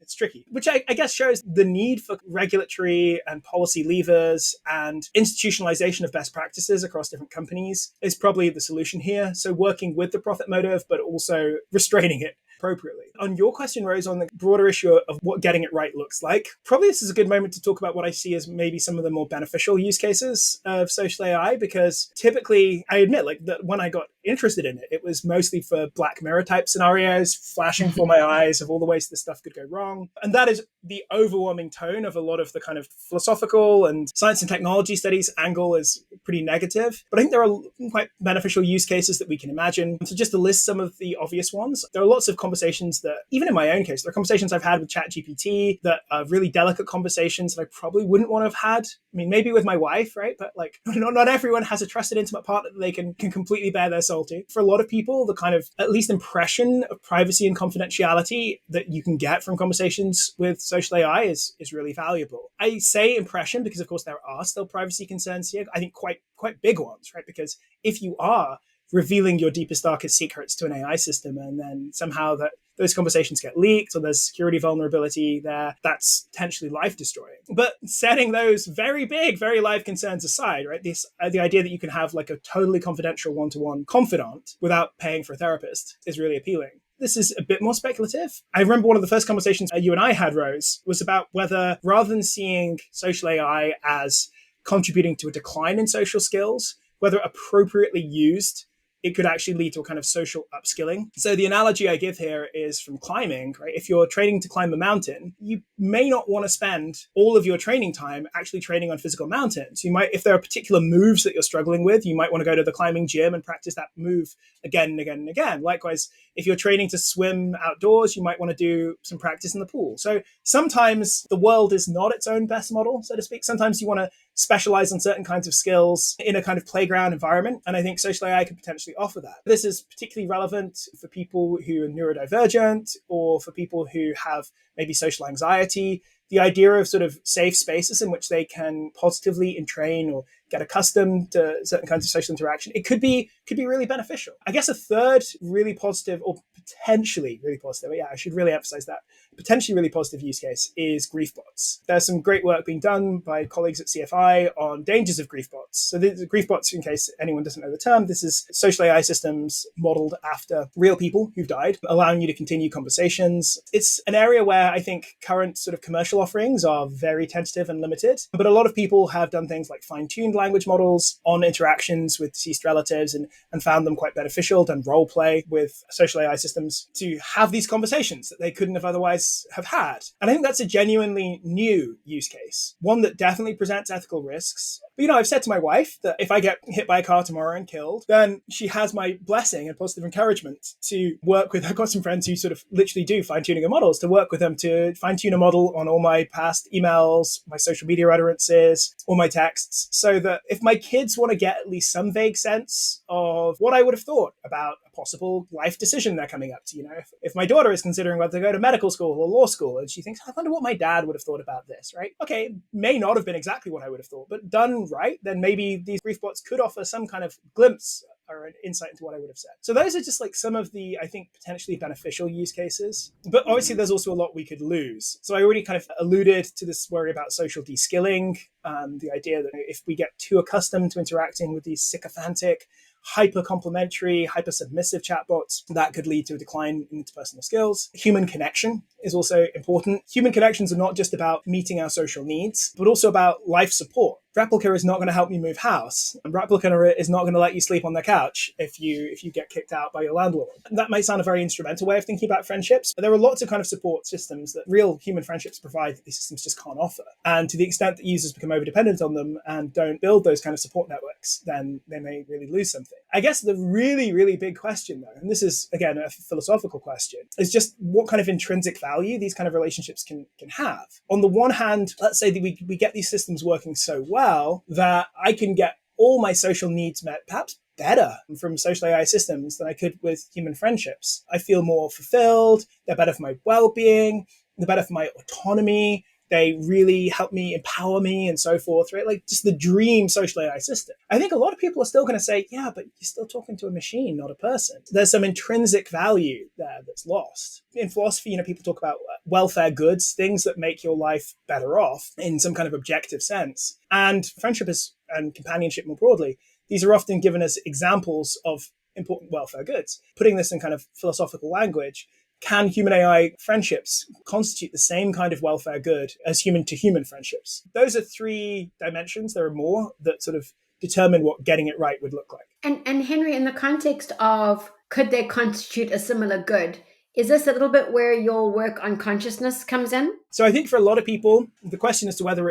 it's tricky, which I guess shows the need for regulatory and policy levers and institutionalization of best practices across different companies is probably the solution here. So working with the profit motive, but also restraining it. appropriately. On your question, Rose, on the broader issue of what getting it right looks like, probably this is a good moment to talk about what I see as maybe some of the more beneficial use cases of social AI, because typically, I admit, like, that when I got interested in it, it was mostly for Black Mirror type scenarios, flashing before my eyes of all the ways this stuff could go wrong. And that is the overwhelming tone of a lot of the kind of philosophical and science and technology studies angle is pretty negative. But I think there are quite beneficial use cases that we can imagine. So just to list some of the obvious ones, there are lots of conversations that, even in my own case, there are conversations I've had with ChatGPT that are really delicate conversations that I probably wouldn't want to have had. I mean, maybe with my wife, right? But like, not everyone has a trusted, intimate partner that they can completely bare their soul to. For a lot of people, the kind of at least impression of privacy and confidentiality that you can get from conversations with social AI is really valuable. I say impression because, of course, there are still privacy concerns here. I think quite big ones, right? Because if you are revealing your deepest, darkest secrets to an AI system, and then somehow that those conversations get leaked or there's security vulnerability there, that's potentially life destroying. But setting those very big, very live concerns aside, right? The idea that you can have like a totally confidential one-to-one confidant without paying for a therapist is really appealing. This is a bit more speculative. I remember one of the first conversations you and I had, Rose, was about whether, rather than seeing social AI as contributing to a decline in social skills, whether appropriately used, it could actually lead to a kind of social upskilling. So the analogy I give here is from climbing, right? If you're training to climb a mountain, you may not want to spend all of your training time actually training on physical mountains. You might, if there are particular moves that you're struggling with, you might want to go to the climbing gym and practice that move again and again and again. Likewise, if you're training to swim outdoors, you might want to do some practice in the pool. So sometimes the world is not its own best model, so to speak. Sometimes you want to specialize on certain kinds of skills in a kind of playground environment. And I think social AI could potentially offer that. This is particularly relevant for people who are neurodivergent or for people who have maybe social anxiety. The idea of sort of safe spaces in which they can positively entrain or get accustomed to certain kinds of social interaction, it could be really beneficial. I guess a third really positive, or potentially really positive, yeah, I should really emphasize that, potentially really positive use case is griefbots. There's some great work being done by colleagues at CFI on dangers of griefbots. So the griefbots, in case anyone doesn't know the term, this is social AI systems modeled after real people who've died, allowing you to continue conversations. It's an area where I think current sort of commercial offerings are very tentative and limited, but a lot of people have done things like fine-tuned language models on interactions with deceased relatives and found them quite beneficial, done role play with social AI systems to have these conversations that they couldn't have otherwise have had. And I think that's a genuinely new use case, one that definitely presents ethical risks. But, I've said to my wife that if I get hit by a car tomorrow and killed, then she has my blessing and positive encouragement to work with. I've got some friends who sort of literally do fine-tuning of models, to work with them to fine-tune a model on all my past emails, my social media utterances, all my texts, so that if my kids want to get at least some vague sense of what I would have thought about a possible life decision they're coming up to, if my daughter is considering whether to go to medical school or law school, and she thinks, I wonder what my dad would have thought about this, right? Okay, it may not have been exactly what I would have thought, but done right, then maybe these griefbots could offer some kind of glimpse or an insight into what I would have said. So those are just like some of the, I think, potentially beneficial use cases. But obviously there's also a lot we could lose. So I already kind of alluded to this worry about social de-skilling, the idea that if we get too accustomed to interacting with these sycophantic, hyper-complementary, hyper-submissive chatbots, that could lead to a decline in interpersonal skills. Human connection is also important. Human connections are not just about meeting our social needs, but also about life support. Replica is not going to help you move house. And Replica is not going to let you sleep on the couch if you get kicked out by your landlord. And that might sound a very instrumental way of thinking about friendships, but there are lots of kind of support systems that real human friendships provide that these systems just can't offer. And to the extent that users become over-dependent on them and don't build those kind of support networks, then they may really lose something. I guess the really, really big question, though, and this is, again, a philosophical question, is just what kind of intrinsic value these kind of relationships can have. On the one hand, let's say that we get these systems working so well that I can get all my social needs met, perhaps better from social AI systems than I could with human friendships. I feel more fulfilled. They're better for my well-being. They're better for my autonomy. They really help me, empower me, and so forth, right? Like just the dream social AI system. I think a lot of people are still going to say, yeah, but you're still talking to a machine, not a person. There's some intrinsic value there that's lost. In philosophy, people talk about welfare goods, things that make your life better off in some kind of objective sense. And friendship and companionship more broadly, these are often given as examples of important welfare goods. Putting this in kind of philosophical language, can human AI friendships constitute the same kind of welfare good as human to human friendships? Those are three dimensions. There are more that sort of determine what getting it right would look like. And Henry, in the context of could they constitute a similar good, is this a little bit where your work on consciousness comes in? So I think for a lot of people, the question as to whether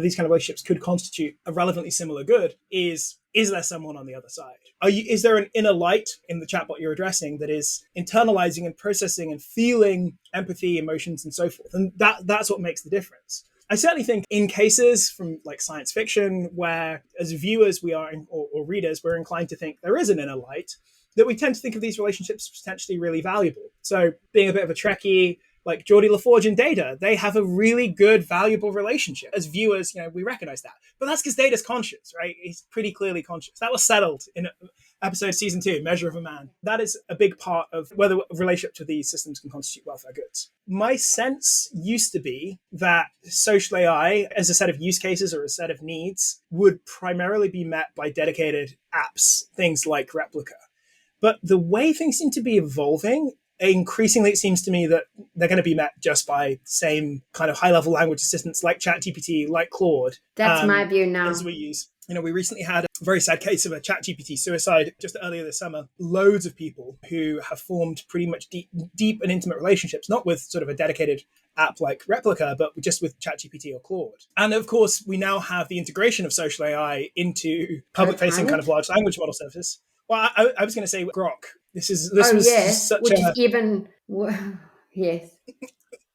these kind of relationships could constitute a relevantly similar good is there someone on the other side? Is there an inner light in the chatbot you're addressing that is internalizing and processing and feeling empathy, emotions, and so forth? And that's what makes the difference. I certainly think in cases from like science fiction where as viewers or readers, we're inclined to think there is an inner light, that we tend to think of these relationships as potentially really valuable. So being a bit of a Trekkie, like Geordie LaForge and Data, they have a really good, valuable relationship. As viewers, we recognize that. But that's because Data's conscious, right? He's pretty clearly conscious. That was settled in episode season 2, Measure of a Man. That is a big part of whether a relationship to these systems can constitute welfare goods. My sense used to be that social AI, as a set of use cases or a set of needs, would primarily be met by dedicated apps, things like Replica. But the way things seem to be evolving, increasingly it seems to me that they're going to be met just by same kind of high-level language assistants like ChatGPT, like Claude. That's my view now. As we use. We recently had a very sad case of a ChatGPT suicide just earlier this summer. Loads of people who have formed pretty much deep and intimate relationships, not with sort of a dedicated app like Replica, but just with ChatGPT or Claude. And of course, we now have the integration of social AI into public-facing kind of large language model services. Well, I was going to say Grok. This was such which is even yes.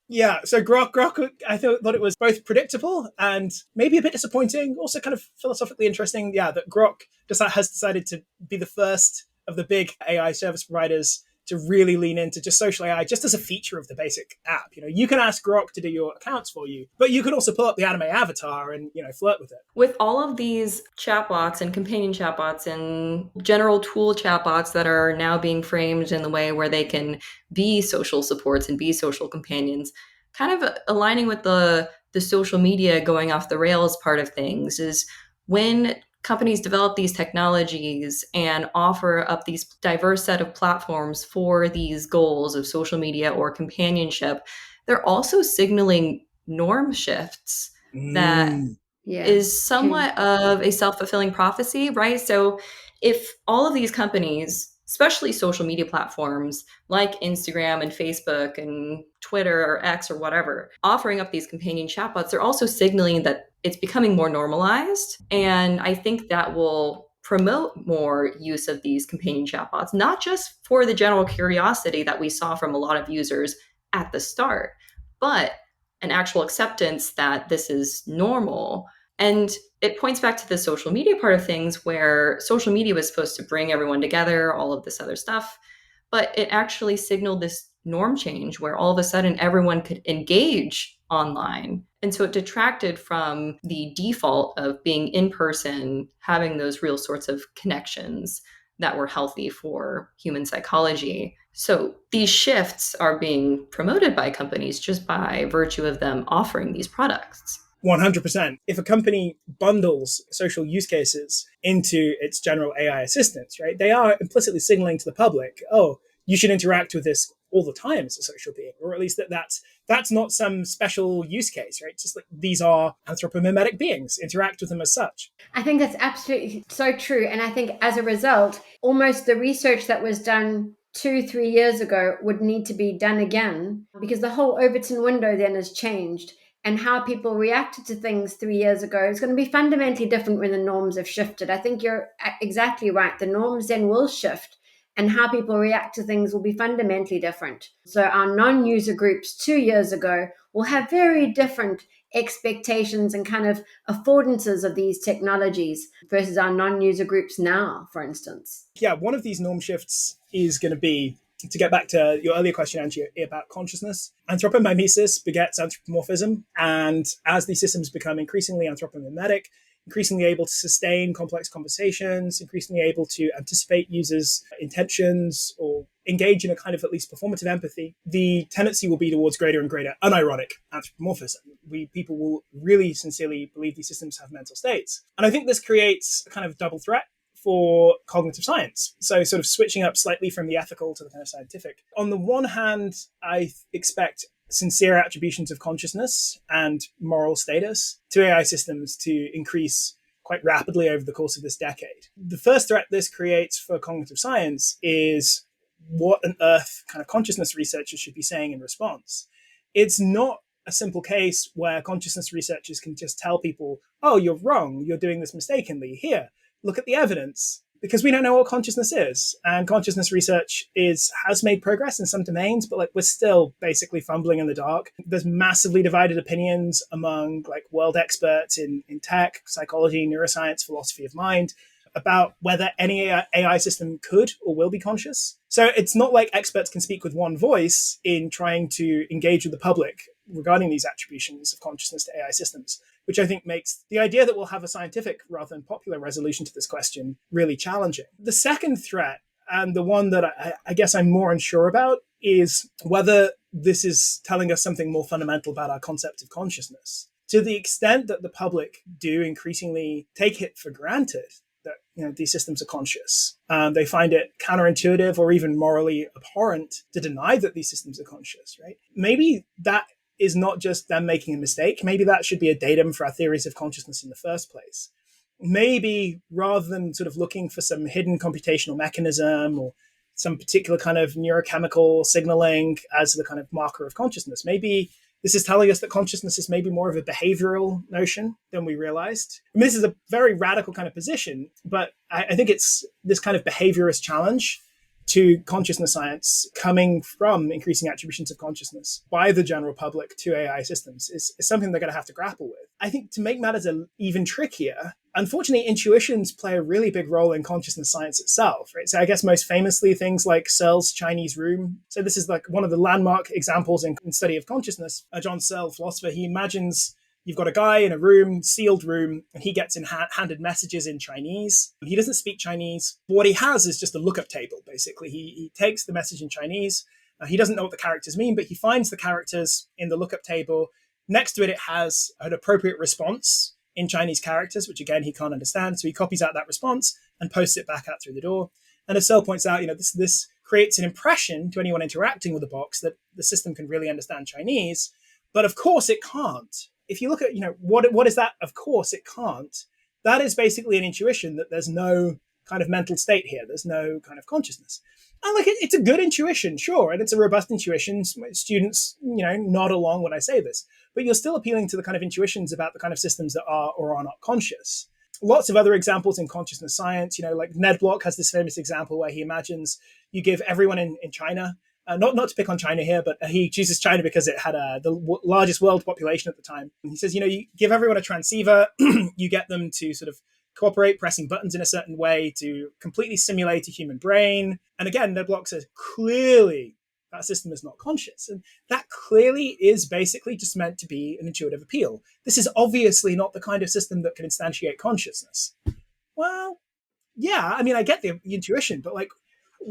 Yeah, so Grok, I thought it was both predictable and maybe a bit disappointing, also kind of philosophically interesting. Yeah, that Grok has decided to be the first of the big AI service providers to really lean into just social AI just as a feature of the basic app. You can ask Grok to do your accounts for you, but you can also pull up the anime avatar and, flirt with it. With all of these chatbots and companion chatbots and general tool chatbots that are now being framed in the way where they can be social supports and be social companions, kind of aligning with the social media going off the rails part of things is when companies develop these technologies and offer up these diverse set of platforms for these goals of social media or companionship, they're also signaling norm shifts that is somewhat of a self-fulfilling prophecy, right? So if all of these companies, especially social media platforms like Instagram and Facebook and Twitter or X or whatever, offering up these companion chatbots, they're also signaling that it's becoming more normalized. And I think that will promote more use of these companion chatbots, not just for the general curiosity that we saw from a lot of users at the start, but an actual acceptance that this is normal. And it points back to the social media part of things where social media was supposed to bring everyone together, all of this other stuff, but it actually signaled this norm change where all of a sudden everyone could engage online. And so it detracted from the default of being in person, having those real sorts of connections that were healthy for human psychology. So these shifts are being promoted by companies just by virtue of them offering these products. 100%. If a company bundles social use cases into its general AI assistants, right, they are implicitly signaling to the public, oh, you should interact with this all the time as a social being, or at least that's not some special use case, right? Just like these are anthropomimetic beings, interact with them as such. I think that's absolutely so true. And I think as a result, almost the research that was done 2-3 years ago would need to be done again, because the whole Overton window then has changed. And how people reacted to things 3 years ago is going to be fundamentally different when the norms have shifted. I think you're exactly right. The norms then will shift, and how people react to things will be fundamentally different. So our non-user groups 2 years ago will have very different expectations and kind of affordances of these technologies versus our non-user groups now, for instance. Yeah, one of these norm shifts is going to be, to get back to your earlier question, Angie, about consciousness, anthropomimesis begets anthropomorphism. And as these systems become increasingly anthropomimetic, increasingly able to sustain complex conversations, increasingly able to anticipate users' intentions or engage in a kind of at least performative empathy, the tendency will be towards greater and greater unironic anthropomorphism. People will really sincerely believe these systems have mental states. And I think this creates a kind of double threat for cognitive science. So sort of switching up slightly from the ethical to the kind of scientific. On the one hand, I expect sincere attributions of consciousness and moral status to AI systems to increase quite rapidly over the course of this decade. The first threat this creates for cognitive science is what on earth kind of consciousness researchers should be saying in response. It's not a simple case where consciousness researchers can just tell people, oh, you're wrong, you're doing this mistakenly. Here, look at the evidence. Because we don't know what consciousness is. And consciousness research has made progress in some domains, but we're still basically fumbling in the dark. There's massively divided opinions among world experts in tech, psychology, neuroscience, philosophy of mind, about whether any AI system could or will be conscious. So it's not like experts can speak with one voice in trying to engage with the public regarding these attributions of consciousness to AI systems, which I think makes the idea that we'll have a scientific rather than popular resolution to this question really challenging. The second threat, and the one that I guess I'm more unsure about, is whether this is telling us something more fundamental about our concept of consciousness. To the extent that the public do increasingly take it for granted that these systems are conscious, they find it counterintuitive or even morally abhorrent to deny that these systems are conscious, right? Maybe that is not just them making a mistake. Maybe that should be a datum for our theories of consciousness in the first place. Maybe rather than sort of looking for some hidden computational mechanism or some particular kind of neurochemical signaling as the kind of marker of consciousness, maybe this is telling us that consciousness is maybe more of a behavioral notion than we realized. I mean, this is a very radical kind of position, but I think it's this kind of behaviorist challenge to consciousness science coming from increasing attributions of consciousness by the general public to AI systems is something they're going to have to grapple with. I think to make matters even trickier, unfortunately, intuitions play a really big role in consciousness science itself, right? So I guess most famously things like Searle's Chinese room. So this is one of the landmark examples in study of consciousness. John Searle, philosopher, he imagines you've got a guy in a room, sealed room, and he gets handed messages in Chinese. He doesn't speak Chinese. But what he has is just a lookup table, basically. He takes the message in Chinese. He doesn't know what the characters mean, but he finds the characters in the lookup table. Next to it has an appropriate response in Chinese characters, which again, he can't understand. So he copies out that response and posts it back out through the door. And as Searle points out, this creates an impression to anyone interacting with the box that the system can really understand Chinese. But of course it can't. If you look at, what is that? Of course it can't. That is basically an intuition that there's no kind of mental state here. There's no kind of consciousness. And it's a good intuition, sure. And it's a robust intuition. Students, nod along when I say this, but you're still appealing to the kind of intuitions about the kind of systems that are or are not conscious. Lots of other examples in consciousness science, Ned Block has this famous example where he imagines you give everyone in China, not to pick on China here, but he chooses China because it had the largest world population at the time. And he says, you give everyone a transceiver, you get them to sort of cooperate, pressing buttons in a certain way to completely simulate a human brain. And again, Ned Block says, clearly that system is not conscious. And that clearly is basically just meant to be an intuitive appeal. This is obviously not the kind of system that can instantiate consciousness. Well, yeah, I mean, I get the intuition, but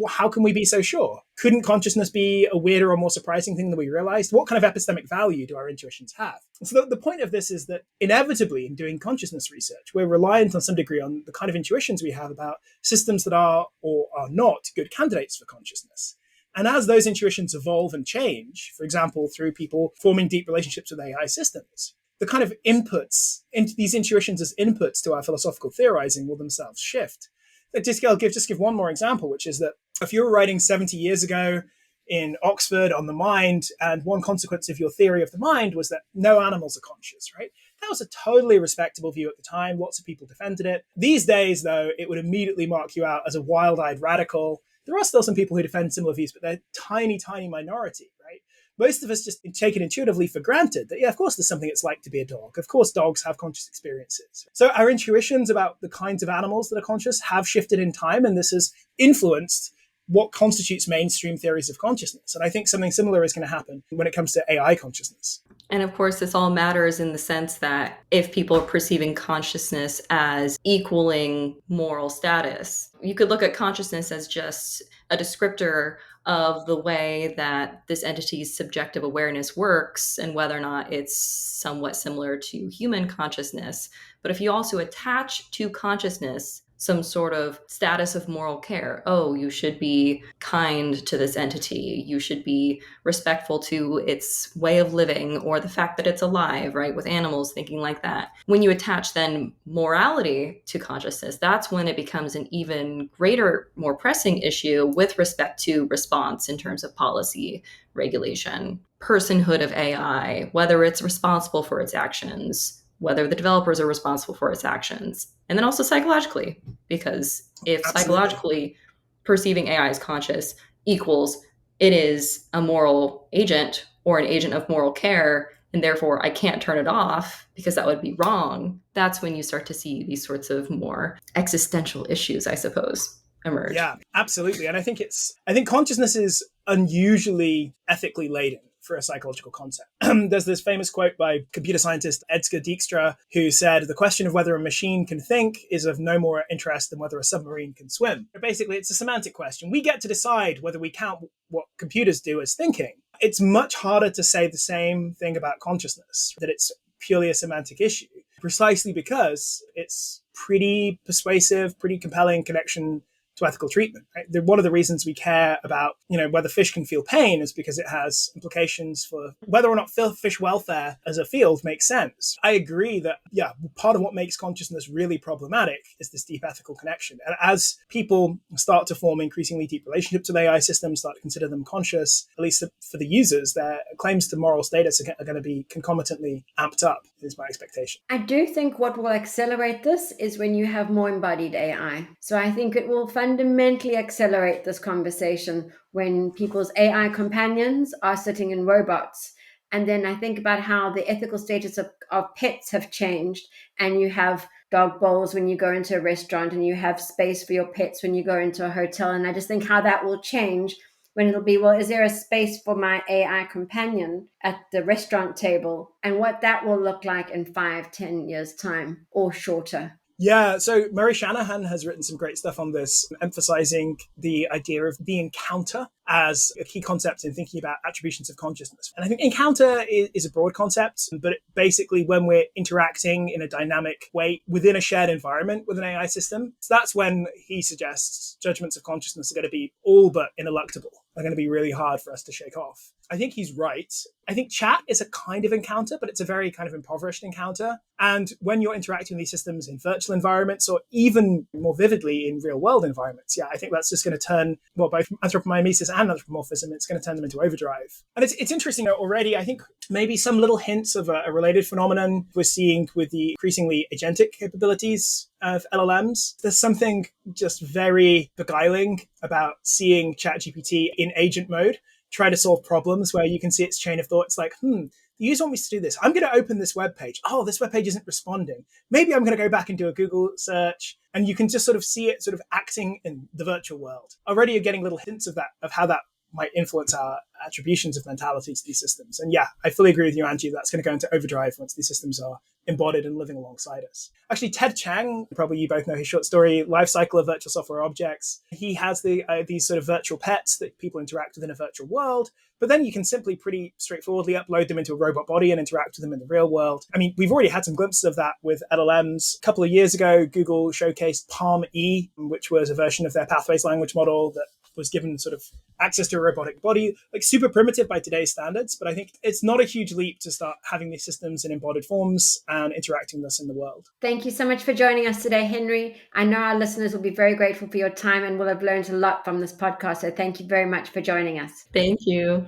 how can we be so sure? Couldn't consciousness be a weirder or more surprising thing than we realized? What kind of epistemic value do our intuitions have? And so the point of this is that inevitably in doing consciousness research, we're reliant on some degree on the kind of intuitions we have about systems that are or are not good candidates for consciousness. And as those intuitions evolve and change, for example, through people forming deep relationships with AI systems, the kind of inputs into these intuitions as inputs to our philosophical theorizing will themselves shift. I'll give one more example, which is that if you were writing 70 years ago in Oxford on the mind, and one consequence of your theory of the mind was that no animals are conscious, right? That was a totally respectable view at the time. Lots of people defended it. These days, though, it would immediately mark you out as a wild-eyed radical. There are still some people who defend similar views, but they're tiny, tiny minority, right? Most of us just take it intuitively for granted that, yeah, of course there's something it's like to be a dog. Of course dogs have conscious experiences. So our intuitions about the kinds of animals that are conscious have shifted in time, and this has influenced what constitutes mainstream theories of consciousness. And I think something similar is going to happen when it comes to AI consciousness. And of course, this all matters in the sense that if people are perceiving consciousness as equaling moral status, you could look at consciousness as just a descriptor of the way that this entity's subjective awareness works and whether or not it's somewhat similar to human consciousness. But if you also attach to consciousness some sort of status of moral care. Oh, you should be kind to this entity. You should be respectful to its way of living or the fact that it's alive, right? With animals, thinking like that. When you attach then morality to consciousness, that's when it becomes an even greater, more pressing issue with respect to response in terms of policy, regulation, personhood of AI, whether it's responsible for its actions, whether the developers are responsible for its actions, and then also psychologically, because if Absolutely. psychologically perceiving AI as conscious equals it is a moral agent or an agent of moral care, and therefore I can't turn it off because that would be wrong, that's when you start to see these sorts of more existential issues, I suppose, emerge. Yeah, absolutely. And I think consciousness is unusually ethically laden for a psychological concept. There's this famous quote by computer scientist Edgar Dijkstra, who said, "The question of whether a machine can think is of no more interest than whether a submarine can swim." Basically, it's a semantic question. We get to decide whether we count what computers do as thinking. It's much harder to say the same thing about consciousness, that it's purely a semantic issue, precisely because it's pretty persuasive, pretty compelling connection to ethical treatment. Right? One of the reasons we care about, whether fish can feel pain is because it has implications for whether or not fish welfare as a field makes sense. I agree that, part of what makes consciousness really problematic is this deep ethical connection. And as people start to form increasingly deep relationships with AI systems, start to consider them conscious, at least for the users, their claims to moral status are going to be concomitantly amped up, is my expectation. I do think what will accelerate this is when you have more embodied AI. So I think it will fundamentally accelerate this conversation when people's AI companions are sitting in robots. And then I think about how the ethical status of pets have changed, and you have dog bowls when you go into a restaurant, and you have space for your pets when you go into a hotel. And I just think how that will change when it'll be, well, is there a space for my AI companion at the restaurant table? And what that will look like in 5-10 years' time or shorter. Yeah, so Murray Shanahan has written some great stuff on this, emphasizing the idea of the encounter as a key concept in thinking about attributions of consciousness. And I think encounter is a broad concept, but basically when we're interacting in a dynamic way within a shared environment with an AI system, so that's when he suggests judgments of consciousness are going to be all but ineluctable. They're going to be really hard for us to shake off. I think he's right. I think chat is a kind of encounter, but it's a very kind of impoverished encounter. And when you're interacting with these systems in virtual environments, or even more vividly in real world environments, I think that's just going to turn, both anthropomimesis and anthropomorphism, it's going to turn them into overdrive. And it's interesting that already, I think maybe some little hints of a related phenomenon we're seeing with the increasingly agentic capabilities of LLMs. There's something just very beguiling about seeing ChatGPT in agent mode try to solve problems where you can see its chain of thought. It's like, the user wants me to do this. I'm going to open this web page. Oh, this web page isn't responding. Maybe I'm going to go back and do a Google search. And you can just sort of see it sort of acting in the virtual world. Already you're getting little hints of that, of how that might influence our attributions of mentality to these systems. And I fully agree with you, Angie, that's going to go into overdrive once these systems are embodied and living alongside us. Actually, Ted Chiang, probably you both know his short story, Life Cycle of Virtual Software Objects. He has these sort of virtual pets that people interact with in a virtual world, but then you can simply pretty straightforwardly upload them into a robot body and interact with them in the real world. I mean, we've already had some glimpses of that with LLMs. A couple of years ago, Google showcased Palm-E, which was a version of their Pathways language model that was given sort of access to a robotic body, like super primitive by today's standards. But I think it's not a huge leap to start having these systems in embodied forms and interacting with us in the world. Thank you so much for joining us today, Henry. I know our listeners will be very grateful for your time and will have learned a lot from this podcast. So thank you very much for joining us. Thank you.